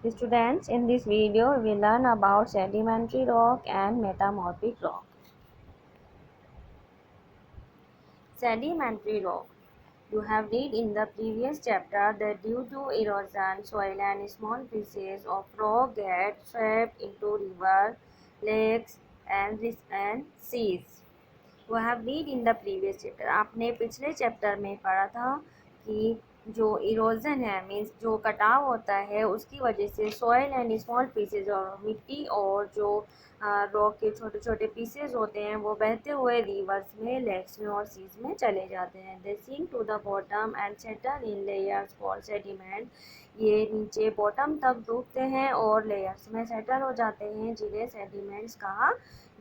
Students, in this video, we learn about sedimentary rock and metamorphic rock. Sedimentary rock. You have read in the previous chapter that due to erosion, soil and small pieces of rock get swept into rivers, lakes and seas. You have read in the previous chapter. आपने पिछले chapter में पढ़ा था कि जो erosion है means जो कटाव होता है उसकी वजह से सॉइल एंड स्मॉल पीसेज और मिट्टी और जो रॉक के छोटे छोटे पीसेज होते हैं वो बहते हुए रिवर्स में, लेक्स में और सीज में चले जाते हैं. They sink to the bottom and settle in layers called sediment. ये नीचे बॉटम तक डूबते हैं और लेयर्स में सेटल हो जाते हैं जिन्हें सेडिमेंट्स कहा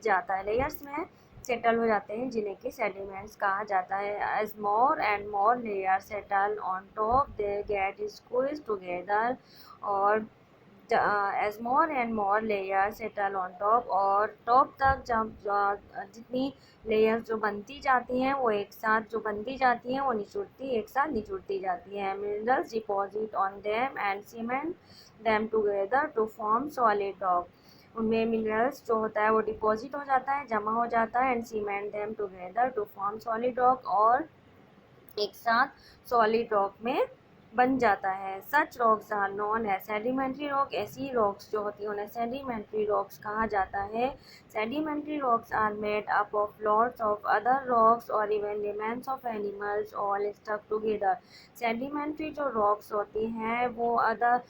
जाता है. लेयर्स में सेटल हो जाते हैं जिन्हें कि सेडिमेंट्स कहा जाता है. As more and more layer settle on top they get squeeze together. और as more and more layer settle on top, और टॉप तक जब जितनी लेयर जो बनती जाती हैं वो एक साथ जो बनती जाती हैं वो एक साथ निचुड़ती जाती हैं. Minerals deposit on them and cement them together to form solid rock. उनमें मिनरल्स जो होता है वो डिपॉजिट हो जाता है, जमा हो जाता है. And cement them together to form solid rock, और एक साथ सॉलिड रॉक में बन जाता है. Such rocks are known as sedimentary rock. ऐसी रॉक्स जो होती हैं उन्हें सेडिमेंट्री रॉक्स कहा जाता है. Sedimentary rocks are made up of lots of other rocks और even remains of animals all stuck together. Sedimentary जो रॉक्स होती हैं वो other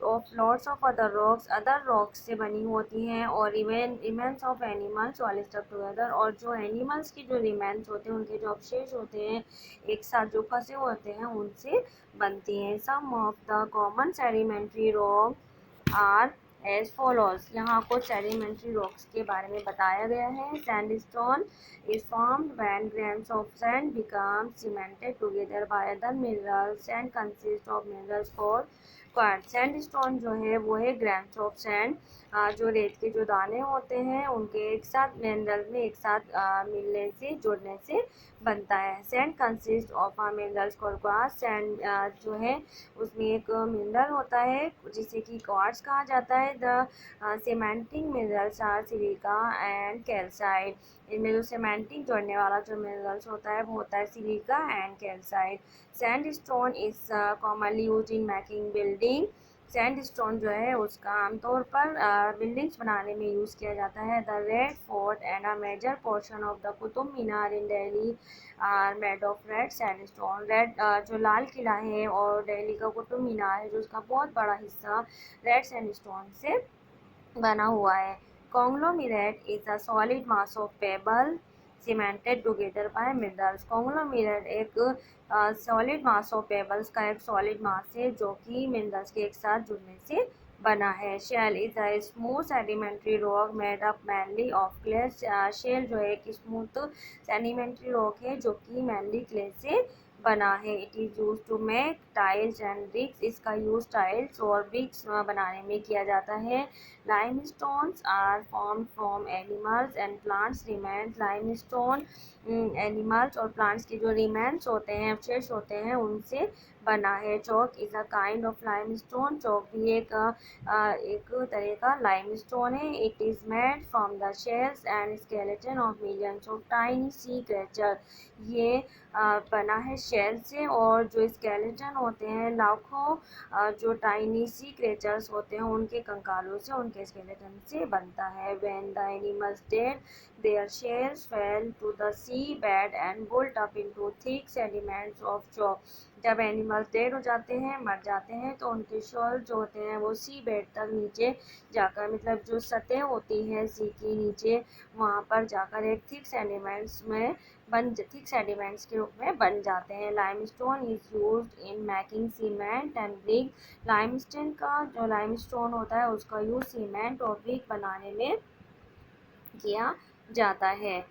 of lots of other rocks से बनी होती हैं और even remains of animals all stuck together. और जो एनिमल्स की जो रिमेन्स होते हैं, उनके जो अवशेष होते हैं एक साथ जो फंसे होते हैं उनसे बनती हैं. Some of the common sedimentary rock are as follows. यहाँ कुछ सेडिमेंट्री रॉक्स के बारे में बताया गया है. Sandstone is formed when grains of sand become cemented together by other minerals. Sand consists of minerals called quartz. Sandstone जो है वो है ग्रेन्स ऑफ सैंड, जो रेत के जो दाने होते हैं उनके एक साथ मिनरल में एक साथ मिलने से जुड़ने से बनता है. Sand consist of minerals called quartz. Sand जो है उसमें एक मिनरल होता है जिसे कि क्वार्ट्ज कहा जाता है. The cementing minerals are silica and calcite. इनमें जो सीमेंटिंग जोड़ने वाला जो मिनरल्स होता है वो होता है silica and calcite. Sandstone is commonly used in making building. Sandstone जो है उसका आमतौर पर बिल्डिंग्स बनाने में यूज़ किया जाता है. The red fort and a major portion of the Qutub Minar in Delhi are made of red sandstone. Red जो लाल किला है और दिल्ली का कुतुब मीनार है जो उसका बहुत बड़ा हिस्सा रेड सैंडस्टोन से बना हुआ है. Conglomerate is a solid mass of pebble cemented together by minerals. Conglomerate एक सॉलिड मास ऑफ पेबल्स का एक सॉलिड मास है जो कि मिनरल्स के एक साथ जुड़ने से बना है. Shale is a smooth sedimentary rock made up mainly of clay. Shale जो है एक स्मूथ सेडिमेंट्री रॉक है जो कि मैनली क्ले से बना है. It is use to make tiles and bricks. इसका यूज टाइल्स और ब्रिक्स बनाने में किया जाता है. Limestones are formed from animals and plants remains. Limestone animals और प्लांट्स के जो रिमेन्स होते हैं, अवशेष होते हैं, उनसे बना है. Chalk is a kind of limestone. Chalk भी एक तरह का लाइमस्टोन है. It is made from the shells and skeleton of millions of tiny sea creature. ये बना है शेल से और जो स्केलेटन होते हैं लाखों जो टाइनी सी क्रिएचर्स होते हैं उनके कंकालों से, उनके स्केलेटन से बनता है. When the animals dead their shells fell to the sea bed and built up into thick sediments of chalk. जब एनिमल्स डेड हो जाते हैं, मर जाते हैं, तो उनके शेल जो होते हैं वो सी बेड तक नीचे जाकर, मतलब जो सतह होती है सी की नीचे, वहाँ पर जाकर एक थिक सेडिमेंट्स के रूप में बन जाते हैं. Limestone is used in making cement and brick. Limestone का जो लाइमस्टोन होता है उसका यूज सीमेंट और ब्रिक बनाने में किया जाता है.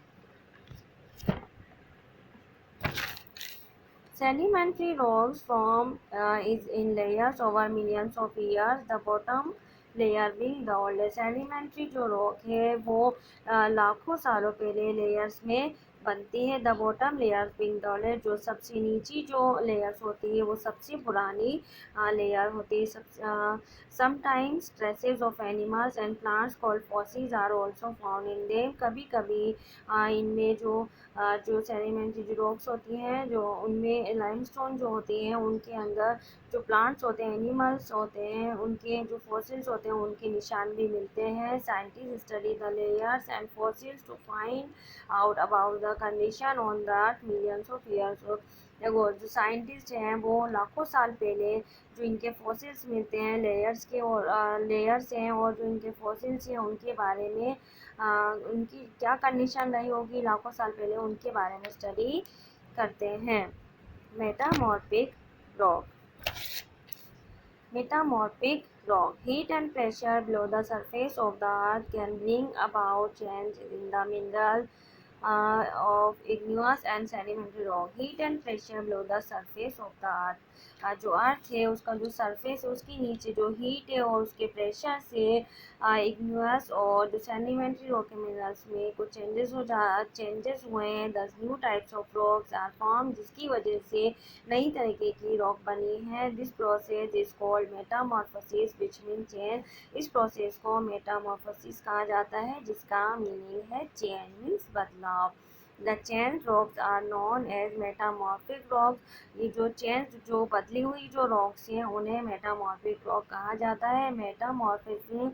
Sedimentary rocks form is in layers over millions of years. The bottom layer being the oldest. Sedimentary जो rock है वो लाखों सालों पहले लेयर्स में बनती है। The bottom layer being the layer, जो सबसे नीची जो लेयर्स होती है वो सबसे पुरानी लेयर होती है। Sometimes traces of animals and plants called fossils are also found in them. कभी कभी इनमें जो सेडिमेंट्री रॉक्स होती हैं, जो उनमें लाइमस्टोन जो होती हैं, उनके अंदर जो प्लांट्स होते हैं, एनिमल्स होते हैं, उनके जो फॉसिल्स होते हैं उनके निशान भी मिलते हैं। Scientist study the layers and fossils to find out about the condition on the earth millions of years. देखो, जो साइंटिस्ट हैं वो लाखों साल पहले जो इनके फॉसिल्स मिलते हैं लेयर्स के, और लेयर्स हैं, और जो इनके फॉसिल्स हैं उनके बारे में उनकी क्या कंडीशन रही होगी लाखों साल पहले, उनके बारे में स्टडी करते हैं। Metamorphic rock. Metamorphic rock. Heat and pressure below the surface of the earth can bring about change in the mineral of igneous and sedimentary rock. Heat and pressure below the surface of the earth. जो अर्थ है उसका जो surface है उसके नीचे जो heat है और उसके प्रेशर से इग्नियस और जो सेडिमेंट्री रॉक मिनरल्स में कुछ चेंजेस हुए हैं। 10 new types of rocks are form, जिसकी वजह से नई तरीके की रॉक बनी है। This process is called metamorphosis which mean change. इस प्रोसेस को मेटामॉर्फोसिस कहा जाता है, जिसका मीनिंग है चेंज मीन्स बदलाव। The change rocks are known as metamorphic rocks. ये जो बदली हुई जो रॉक्स हैं उन्हें मेटामॉर्फिक रॉक कहा जाता है। Metamorphism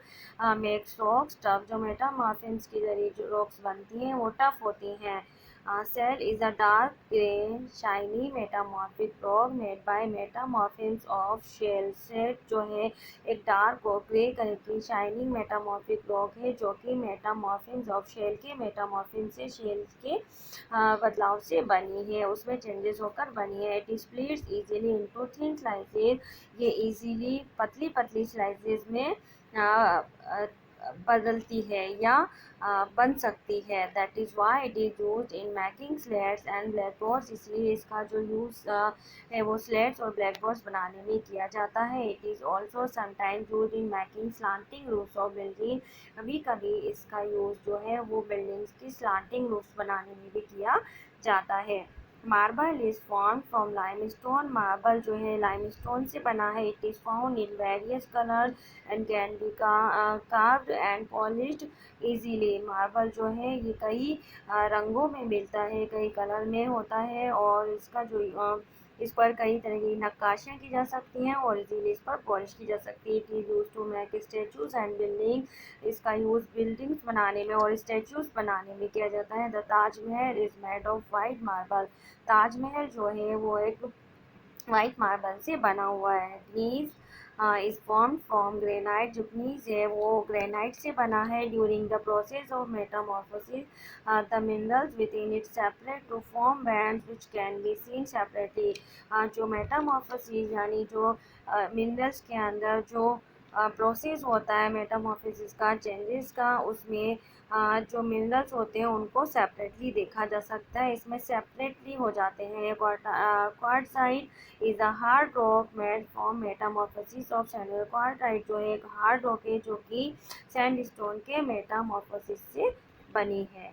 makes rocks tough. जो मेटामॉर्फिज्म के जरिए जो रॉक्स बनती हैं वो टफ होती हैं। Shell is a dark grey shiny metamorphic rock made by metamorphisms of shell. Shell जो है एक डार्क और ग्रे कलर की शाइनिंग मेटामॉर्फिक रॉक है, जो कि मेटामॉर्फिज्म ऑफ शेल के मेटामॉर्फिज्म से शेल के बदलाव से बनी है, उसमें चेंजेस होकर बनी है। It splits easily into thin slices. ये इजीली पतली पतली स्लाइसेस में बदलती है या बन सकती है। That is why it is use in making slates and black boards. इसलिए इसका जो यूज़ है वो स्लेट्स और ब्लैक बोर्ड्स बनाने में किया जाता है। It is also sometimes use in making slanting roofs of building. कभी कभी इसका यूज़ जो है वो बिल्डिंग्स की स्लांटिंग रूफ्स बनाने में भी किया जाता है। Marble is form from limestone. Marble जो है लाइमस्टोन से बना है। It is found in various colour and can be carved and polished easily. Marble जो है ये कई रंगों में मिलता है, कई कलर में होता है, और इसका जो इस पर कई तरह की नक्काशियाँ की जा सकती हैं और इजीली इस पर पॉलिश की जा सकती है। It is use to make statues and building. इसका यूज़ बिल्डिंग्स बनाने में और स्टेचूज बनाने में किया जाता है। The Taj Mahal is made of white marble. Taj Mahal जो है वो एक वाइट मार्बल से बना हुआ है। Gneiss is form from granite. जो नीज है वो ग्रेनाइट से बना है। During the process of metamorphosis the minerals within it separate to form bands which can be seen separately. जो मेटामॉर्फोसिस यानी जो मिनरल्स के अंदर जो प्रोसेस होता है मेटामॉर्फोसिस का, चेंजेस का, उसमें जो मिनरल्स होते हैं उनको सेपरेटली देखा जा सकता है। इसमें सेपरेटली हो जाते हैं। Quartzite is a hard rock made from Metamorphosis of sandstone. Quartzite जो है एक हार्ड रॉक है जो कि सैंडस्टोन के मेटामॉर्फोसिस से बनी है।